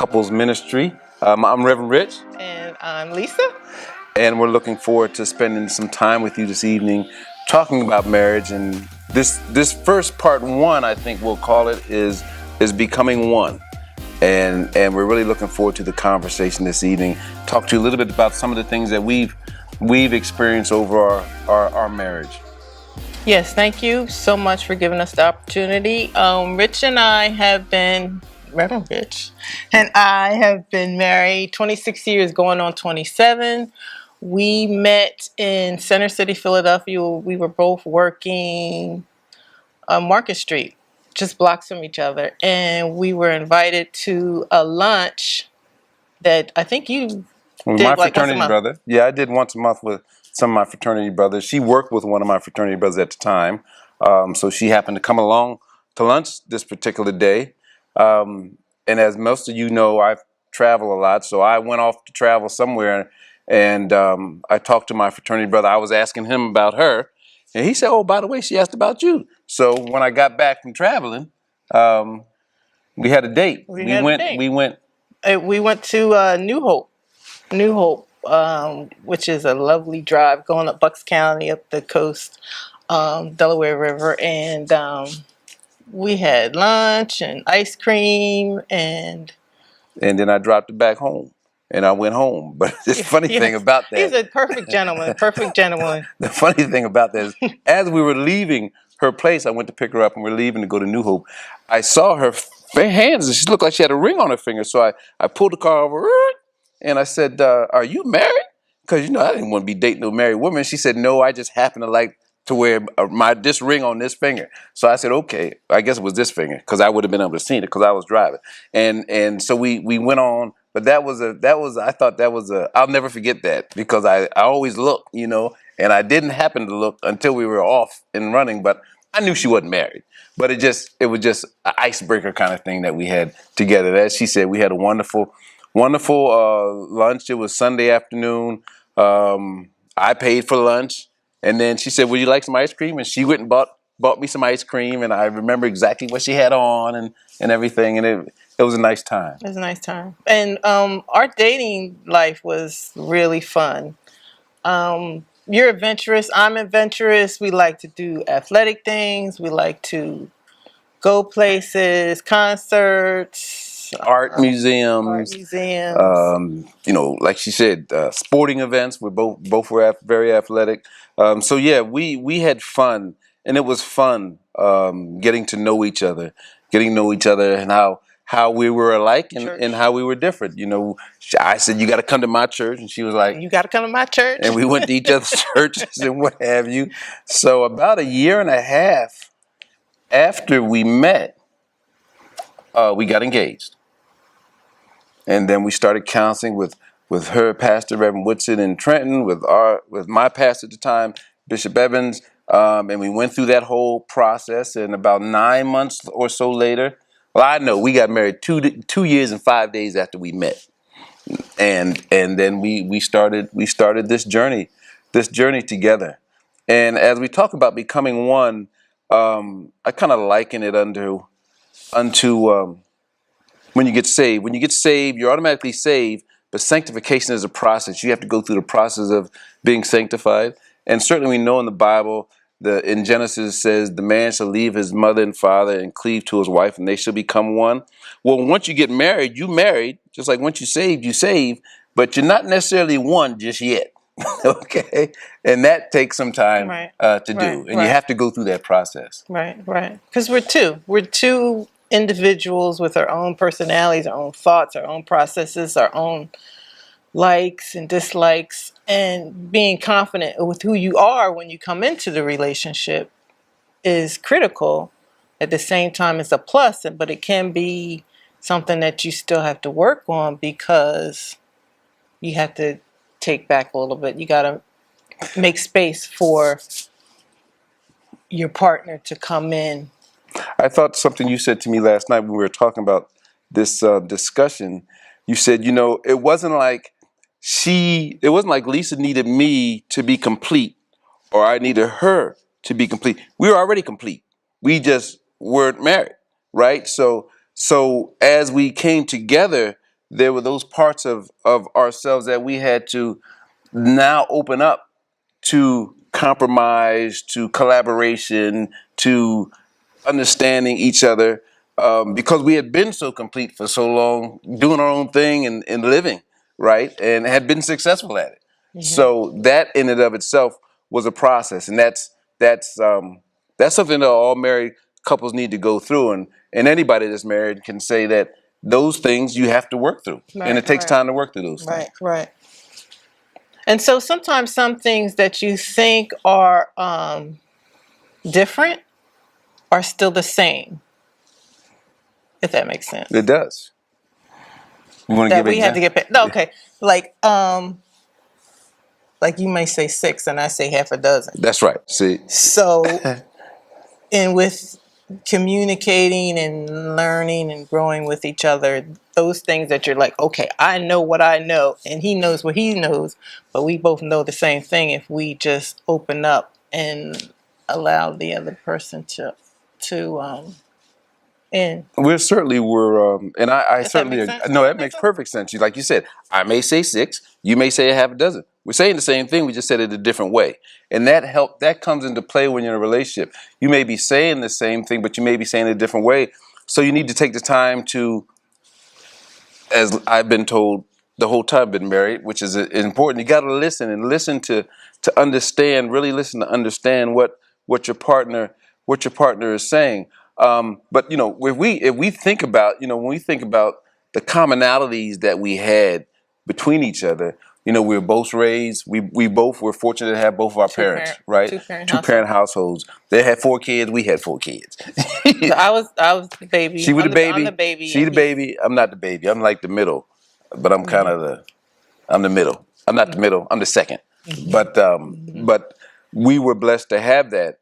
Couples Ministry. I'm Reverend Rich. And I'm Lisa. And we're looking forward to spending some time with you this evening talking about marriage. And this first part one, I think we'll call it, is becoming one. And we're really looking forward to the conversation this evening. Talk to you a little bit about some of the things that we've experienced over our marriage. Yes, thank you so much for giving us the opportunity. Rich and I have been, Reverend Rich, and I have been married 26 years, going on 27. We met in Center City, Philadelphia. We were both working on Market Street, just blocks from each other. And we were invited to a lunch that I think you With did my like once a fraternity month. brother. Yeah, I did once a month with some of my fraternity brothers. She worked with one of my fraternity brothers at the time. So she happened to come along to lunch this particular day. And as most of you know, I travel a lot. So I went off to travel somewhere and I talked to my fraternity brother. I was asking him about her. And he said, oh, by the way, she asked about you. So when I got back from traveling, we had a date. We went to New Hope, which is a lovely drive going up Bucks County, up the coast, Delaware River, and we had lunch and ice cream, and then I dropped it back home, and I went home. But the funny thing about that, he's a perfect gentleman. The funny thing about that is, as we were leaving her place, I went to pick her up, and we're leaving to go to New Hope. I saw her hands, and she looked like she had a ring on her finger. So I pulled the car over, and I said, "Are you married?" Because I didn't want to be dating no married woman. She said, "No, I just happen to like to wear this ring on this finger." So I said, "Okay, I guess it was this finger," because I would have been able to see it because I was driving. And so we went on. But I thought that was I'll never forget that because I always look, and I didn't happen to look until we were off and running. But I knew she wasn't married. But it was just an icebreaker kind of thing that we had together. As she said, we had a wonderful lunch. It was Sunday afternoon. I paid for lunch, and then she said, "Would you like some ice cream?" And she went and bought me some ice cream, and I remember exactly what she had on and everything, and it was a nice time. It was a nice time, and our dating life was really fun. You're adventurous. I'm adventurous. We like to do athletic things. We like to go places, concerts, art museums, like she said, sporting events. We both were very athletic. So yeah, we had fun, and it was fun getting to know each other, and how we were alike and how we were different. I said, "You got to come to my church," and she was like, "You got to come to my church." And we went to each other's churches and what have you. So about a year and a half after we met, we got engaged. And then we started counseling with her pastor, Reverend Woodson in Trenton, with my pastor at the time, Bishop Evans, and we went through that whole process. And about 9 months or so later, well, I know we got married 2 years and 5 days after we met, and then we started this journey together. And as we talk about becoming one, I kind of liken it unto when you get saved. When you get saved, you're automatically saved, but sanctification is a process. You have to go through the process of being sanctified. And certainly we know in the Bible, in Genesis it says, the man shall leave his mother and father and cleave to his wife, and they shall become one. Well, once you get married, you married. Just like once you saved, you save, but you're not necessarily one just yet. Okay? And that takes some time to do. And you have to go through that process. Right. Because we're two individuals with our own personalities, our own thoughts, our own processes, our own likes and dislikes, and being confident with who you are when you come into the relationship is critical. At the same time, it's a plus, but it can be something that you still have to work on because you have to take back a little bit. You got to make space for your partner to come in. I thought something you said to me last night when we were talking about this discussion. You said, it wasn't like Lisa needed me to be complete or I needed her to be complete. We were already complete. We just weren't married, right? So as we came together, there were those parts of ourselves that we had to now open up to compromise, to collaboration, to understanding each other, because we had been so complete for so long, doing our own thing and living, right, and had been successful at it. So that in and of itself was a process, and that's something that all married couples need to go through, and anybody that's married can say that those things you have to work through, and Right, it takes right, time to work through those things. right, right. And so sometimes some things that you think are different are still the same, if that makes sense. It does. You want to That give an we had to example? get no, okay. Like you may say 6 and I say half a dozen. That's right. See, So, and with communicating and learning and growing with each other, those things that you're like, okay, I know what I know and he knows what he knows, but we both know the same thing if we just open up and allow the other person to in. we certainly were, and I Does that certainly make sense? no, that makes perfect sense. Like you said, I may say 6, you may say a half a dozen. We're saying the same thing, we just said it a different way, and that comes into play when you're in a relationship. You may be saying the same thing, but you may be saying it a different way. So you need to take the time to, as I've been told the whole time I've been married, which is important. You got to listen and listen to understand. Really listen to understand what your partner is saying. But if we think about, when we think about the commonalities that we had between each other, we were both raised. We both were fortunate to have both of our parents, right? Two-parent Two-parent households. They had 4 kids. We had 4 kids. So I was the baby. She was the baby. I'm the baby. She the baby. I'm not the baby. I'm like the middle, but I'm kind of I'm the middle. I'm not the middle. I'm the second. But we were blessed to have that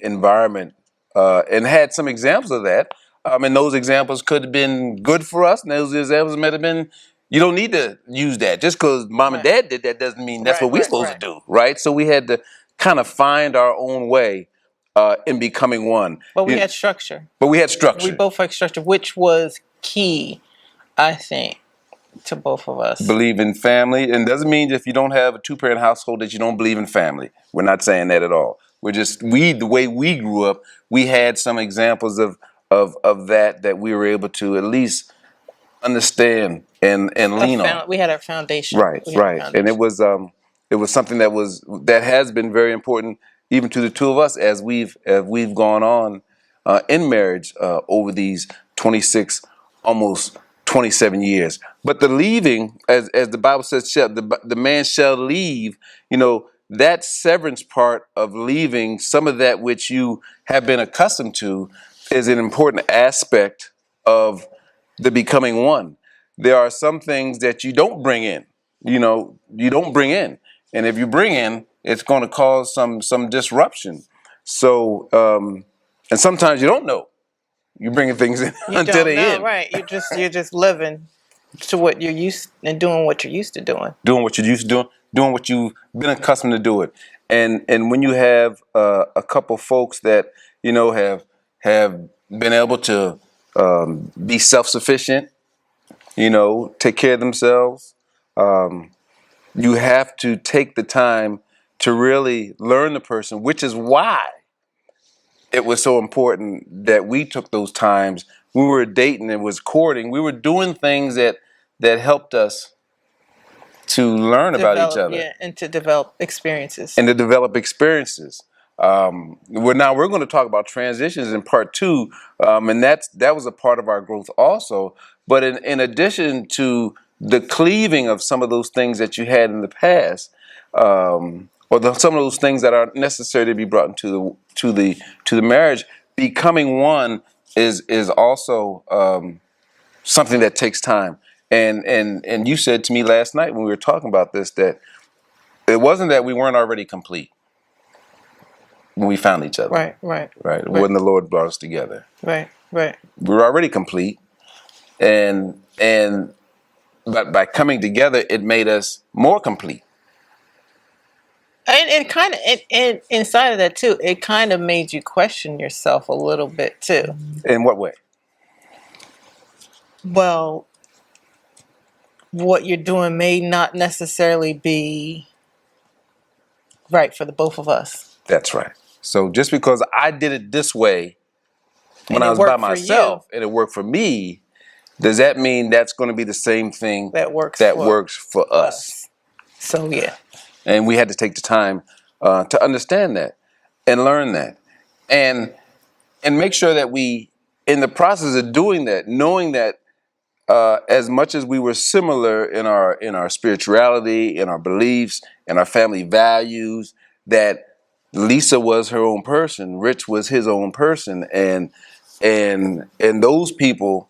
environment, and had some examples of that. And those examples could have been good for us, and those examples might have been. You don't need to use that just because mom and dad did that doesn't mean that's what we're supposed to do, right? So we had to kind of find our own way in becoming one. But we had structure. But we had structure. We both had structure, which was key, I think, to both of us. Believe in family, and doesn't mean if you don't have a 2-parent household that you don't believe in family. We're not saying that at all. We're just the way we grew up, we had some examples of that we were able to at least understand and lean on. We had our foundation. Right, right, and it was something that has been very important even to the two of us as we've gone on in marriage over these 26, almost 27 years. But the leaving, as the Bible says, the man shall leave. That severance part of leaving some of that which you have been accustomed to is an important aspect of the becoming one. There are some things that you don't bring in. You don't bring in, and if you bring in, it's going to cause some disruption. So, and sometimes you don't know. You're bringing things in until the end. Right? You're just living to what you're used and doing what you're used to doing. Doing what you're used to doing. Doing what you've been accustomed to do it. And when you have a couple folks that have been able to be self-sufficient, take care of themselves, you have to take the time to really learn the person, which is why it was so important that we took those times. We were dating and was courting. We were doing things that helped us to learn about each other. Yeah, and to develop experiences. We're going to talk about transitions in part 2, and that was a part of our growth also. But in addition to the cleaving of some of those things that you had in the past, some of those things that are necessary to be brought into the marriage, becoming one is also something that takes time. And you said to me last night when we were talking about this that it wasn't that we weren't already complete when we found each other. Right. It wasn't the Lord brought us together. Right. We were already complete, but by coming together, it made us more complete. And kind of, and inside of that too, it kind of made you question yourself a little bit too. In what way? Well, what you're doing may not necessarily be right for the both of us. That's right. So just because I did it this way when And I it was by worked for you. myself and it worked for me, does that mean that's going to be the same thing That works that for works for us? us. So yeah. And we had to take the time to understand that and learn that, and make sure that we, in the process of doing that, knowing that as much as we were similar in our spirituality, in our beliefs, in our family values, that Lisa was her own person, Rich was his own person, and those people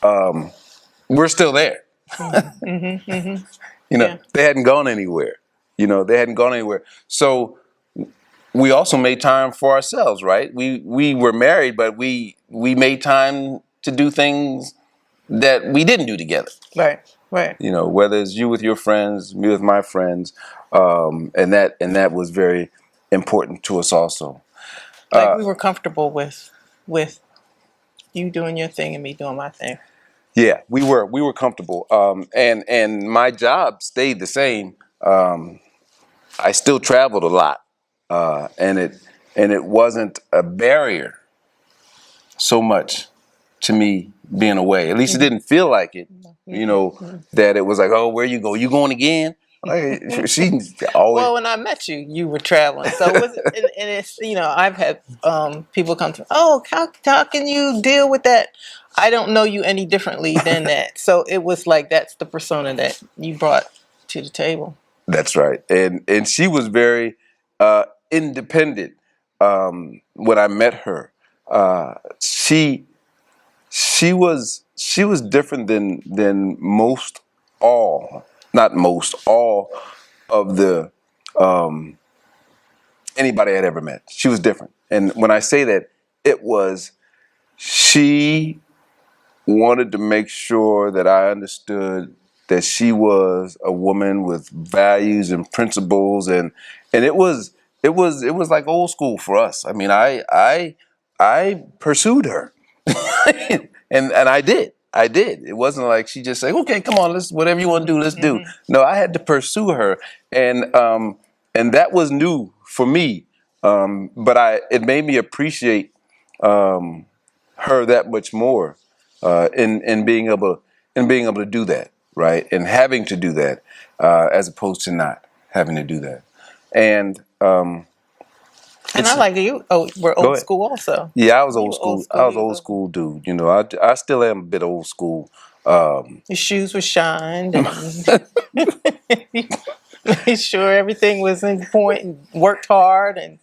were still there. Mm-hmm, mm-hmm. Yeah. They hadn't gone anywhere. They hadn't gone anywhere. So we also made time for ourselves, right? We were married, but we made time to do things that we didn't do together. Right. Right. Whether it's you with your friends, me with my friends, and that was very important to us also. Like we were comfortable with you doing your thing and me doing my thing. Yeah, we were comfortable, and my job stayed the same. I still traveled a lot, and it wasn't a barrier so much to me being away. At least it didn't feel like it. That it was like, oh, where you go? You going again? Like, she always. Well, when I met you, you were traveling. So it was, and it's I've had people come to, oh, how can you deal with that? I don't know you any differently than that. So it was like that's the persona that you brought to the table. That's right, and she was very independent. When I met her, she was different than most, all not most, all of the anybody I'd ever met. She was different, and when I say that, it was she wanted to make sure that I understood that she was a woman with values and principles, and it was like old school for us. I mean, I pursued her, and I did. It wasn't like she just said, "Okay, come on, let's whatever you want to do, let's do." No, I had to pursue her, and that was new for me. But it made me appreciate her that much more in being able to do that, right, and having to do that as opposed to not having to do that. And And I like you. Oh, we're go old ahead. school also. Yeah, I was You old were old school. school. I was old school dude. I still am a bit old school. Your shoes were shined and made sure everything was in point and worked hard and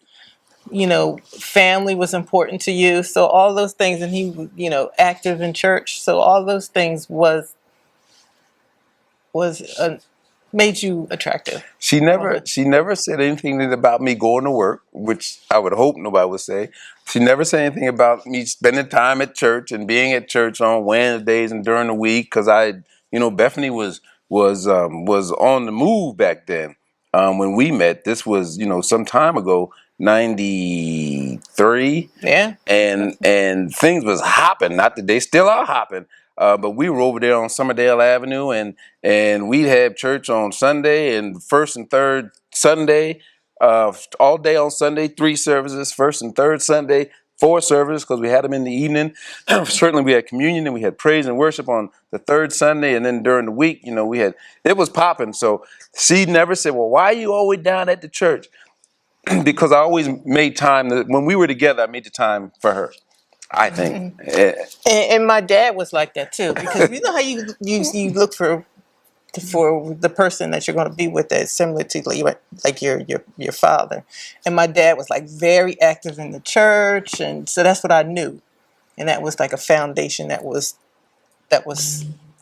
family was important to you. So all those things, and he was, active in church. So all those things was made you attractive. She never said anything about me going to work, which I would hope nobody would say. She never said anything about me spending time at church and being at church on Wednesdays and during the week, because Bethany was on the move back then. When we met, this was some time ago, 93. Yeah. And things was hopping. Not that they still are hopping, but we were over there on Summerdale Avenue, and we'd have church on Sunday and first and third Sunday, all day on Sunday, 3 services, first and third Sunday, 4 services, because we had them in the evening. Certainly we had communion and we had praise and worship on the third Sunday, and then during the week, it was popping. So she never said, well, why are you always down at the church? Because I always made time. When we were together, I made the time for her, I think. And my dad was like that too, because you know how you look for the person that you're going to be with that's similar to like your father. And my dad was like very active in the church, and so that's what I knew, and that was like a foundation that was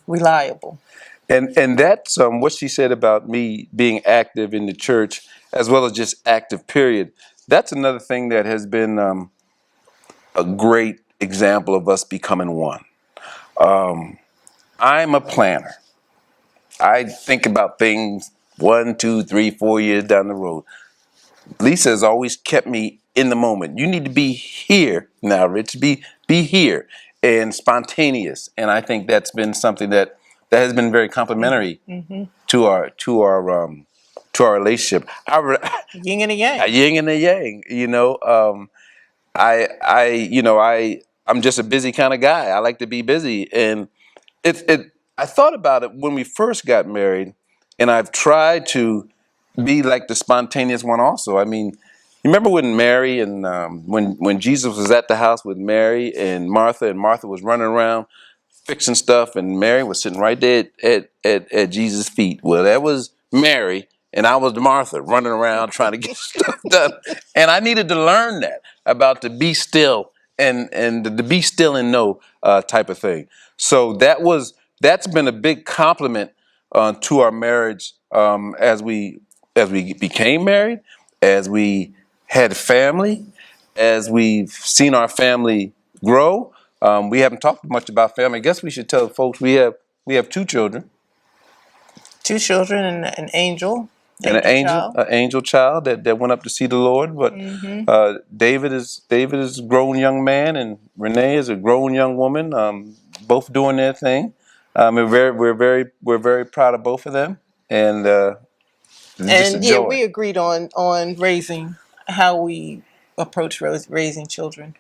reliable. And that's what she said about me being active in the church, as well as just active, period. That's another thing that has been a great example of us becoming one. I'm a planner. I think about things 1, 2, 3, 4 years down the road. Lisa has always kept me in the moment. You need to be here now, Rich. Be here and spontaneous. And I think that's been something that that has been very complimentary to our relationship. Yin and a yang. A yin and a yang, I'm just a busy kind of guy. I like to be busy, and I thought about it when we first got married, and I've tried to be like the spontaneous one also. I mean, you remember when Mary and when Jesus was at the house with Mary and Martha was running around fixing stuff, and Mary was sitting right there at Jesus' feet. Well, that was Mary, and I was Martha running around trying to get stuff done. And I needed to learn that about to be still and to be still and know type of thing. So that's been a big compliment to our marriage as we became married, as we had family, as we've seen our family grow. We haven't talked much about family. I guess we should tell folks we have 2 children. 2 children and an angel. And an angel child that went up to see the Lord. But David is a grown young man, and Renee is a grown young woman. Both doing their thing. We're very proud of both of them, and we agreed on raising how we approach raising children.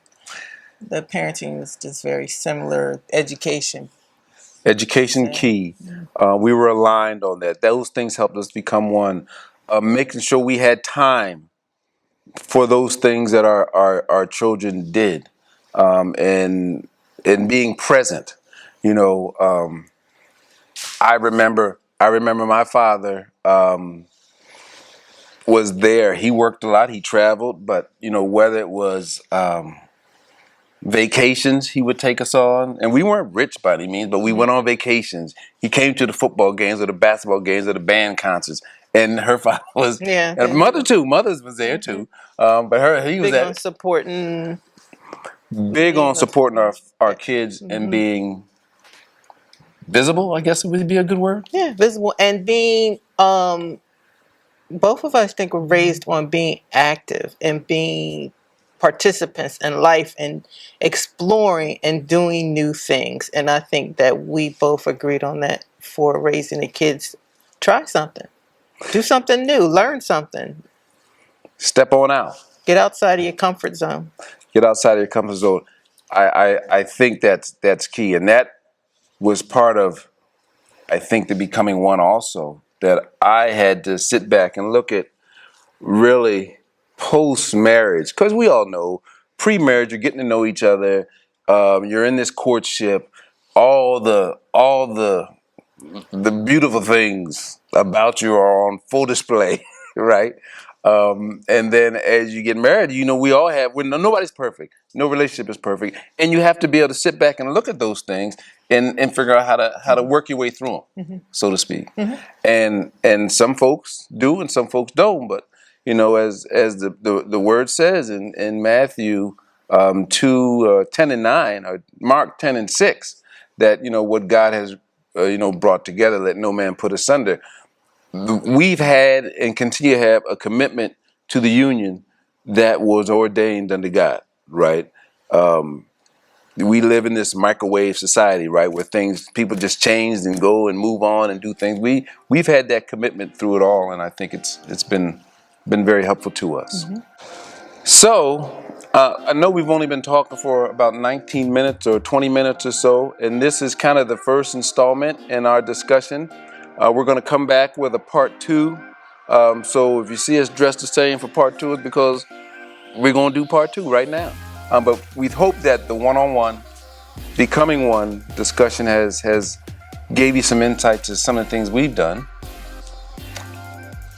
The parenting was just very similar. Education Key. We were aligned on that. Those things helped us become one. Making sure we had time for those things that our children did, and being present. I remember my father was there. He worked a lot. He traveled, but whether it was vacations he would take us on, and we weren't rich by any means, but we went on vacations. He came to the football games or the basketball games or the band concerts, and her father was, and mother too. Mother's was there too, but he was big on supporting our kids and being visible. I guess it would be a good word. Yeah, visible and being. Both of us think were raised on being active and being participants in life and exploring and doing new things. And I think that we both agreed on that for raising the kids. Try something. Do something new. Learn something. Step on out. Get outside of your comfort zone. Get outside of your comfort zone. I think that's key. And that was part of, I think, the becoming one also. That I had to sit back and look at really post-marriage, because we all know pre-marriage you're getting to know each other, you're in this courtship, all the beautiful things about you are on full display, right? And then as you get married, we all have, nobody's perfect, no relationship is perfect, and you have to be able to sit back and look at those things and figure out how to work your way through them, so to speak. And some folks do and some folks don't, but as the word says in Matthew 2:10-9, or Mark 10:6, that what God has brought together, let no man put asunder. We've had and continue to have a commitment to the union that was ordained under God, right? We live in this microwave society, right, where people just change and go and move on and do things. We've had that commitment through it all, and I think it's been very helpful to us. So I know we've only been talking for about 19 minutes or 20 minutes or so, and this is kind of the first installment in our discussion. We're going to come back with a part 2. So if you see us dressed the same for part 2, it's because we're going to do part 2 right now. But we hope that the one-on-one, becoming one discussion has gave you some insight to some of the things we've done.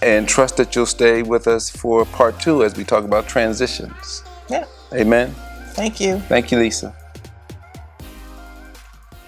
And trust that you'll stay with us for part 2 as we talk about transitions. Yeah. Amen. Thank you. Thank you, Lisa.